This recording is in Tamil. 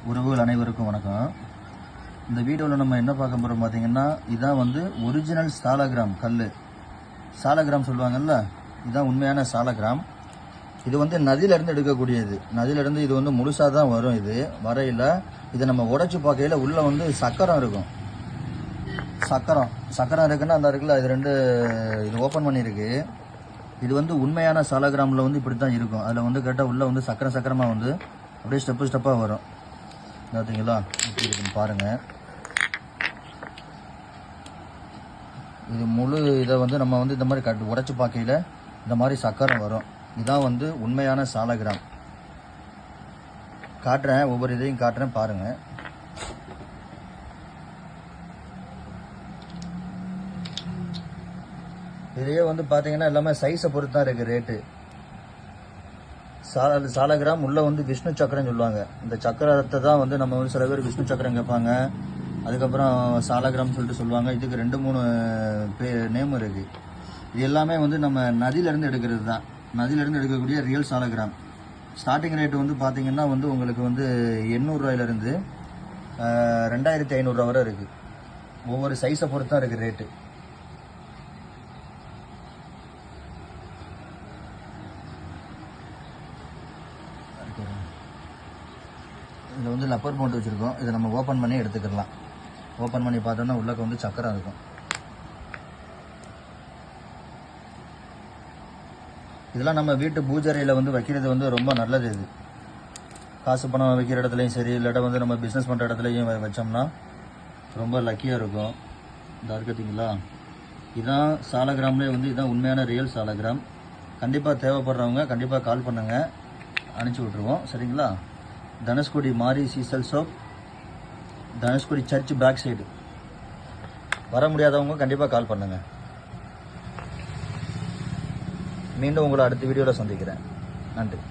உறவுகள் அனைவருக்கும் வணக்கம். இந்த வீடியோவில் நம்ம என்ன பார்க்க போகிறோம் பார்த்தீங்கன்னா, இதான் வந்து ஒரிஜினல் சாலகிராம் கல். சாலகிராம் சொல்லுவாங்கல்ல, இதுதான் உண்மையான சாலகிராம். இது வந்து நதியிலேருந்து எடுக்கக்கூடியது. நதியிலேருந்து இது வந்து முழுசாக தான் வரும். இது வரையில் இதை நம்ம உடைச்சி பார்க்கையில் உள்ளே வந்து சக்கரம் இருக்கும். சக்கரம் இருக்குன்னா அந்த இருக்குல்ல, இது ரெண்டு இது ஓப்பன் பண்ணியிருக்கு. இது வந்து உண்மையான சாலகிராமில் வந்து இப்படி தான் இருக்கும். அதில் வந்து கரெக்டாக உள்ளே வந்து சக்கரமாக வந்து அப்படியே ஸ்டெப்பாக வரும். பார்த்தீங்களா, எப்படி இருக்குன்னு பாருங்கள். இது முழு இதை வந்து நம்ம வந்து இந்த மாதிரி உடைச்சி பார்க்கையில் இந்த மாதிரி சக்கரம் வரும். இதுதான் வந்து உண்மையான சாலகிராம். காட்டுறேன், ஒவ்வொரு இதையும் காட்டுறேன் பாருங்கள். இதையே வந்து பார்த்தீங்கன்னா எல்லாமே சைஸை பொறுத்து தான் இருக்குது ரேட்டு. சாலகிராம் உள்ள வந்து விஷ்ணு சக்கரம் சொல்லுவாங்க. இந்த சக்கரத்தை தான் வந்து நம்ம வந்து சில பேர் விஷ்ணு சக்கரம் கேட்பாங்க. அதுக்கப்புறம் சாலகிராம் சொல்லிட்டு சொல்லுவாங்க. இதுக்கு 2-3 நேம் இருக்குது. இது எல்லாமே வந்து நம்ம நதியிலேருந்து எடுக்கிறது தான். நதியிலேருந்து எடுக்கக்கூடிய ரியல் சாலகிராம். ஸ்டார்டிங் ரேட்டு வந்து பார்த்தீங்கன்னா வந்து உங்களுக்கு வந்து 800 ரூபாயிலிருந்து 2500 வரை இருக்குது. ஒவ்வொரு சைஸை பொறுத்து தான் இருக்குது ரேட்டு. இதில் வந்து லப்பர் போட்டு வச்சுருக்கோம். இதை நம்ம ஓப்பன் பண்ணி எடுத்துக்கலாம். ஓப்பன் பண்ணி பார்த்தோம்னா உள்ளக்க வந்து சக்கரம் இருக்கும். இதெல்லாம் நம்ம வீட்டு பூஜரையில் வந்து வைக்கிறது வந்து ரொம்ப நல்லது. இது காசு பணம் வைக்கிற இடத்துலையும் சரி, இல்லாட்ட வந்து நம்ம பிஸ்னஸ் பண்ணுற இடத்துலையும் வச்சோம்னா ரொம்ப லக்கியாக இருக்கும். இந்த இருக்குதுங்களா, இதுதான் சாலகிராம்லேயே வந்து இதுதான் உண்மையான ரியல் சாலகிராம். கண்டிப்பாக தேவைப்படுறவங்க கண்டிப்பாக கால் பண்ணுங்கள், அனுப்பிச்சி விட்ருவோம். சரிங்களா? தனுஷ்கோடி மாரி seashell shop, Dhanushkodi church back side. வர முடியாதவங்க கண்டிப்பாக கால் பண்ணுங்கள். மீண்டும் உங்களை அடுத்த வீடியோவில் சந்திக்கிறேன். நன்றி.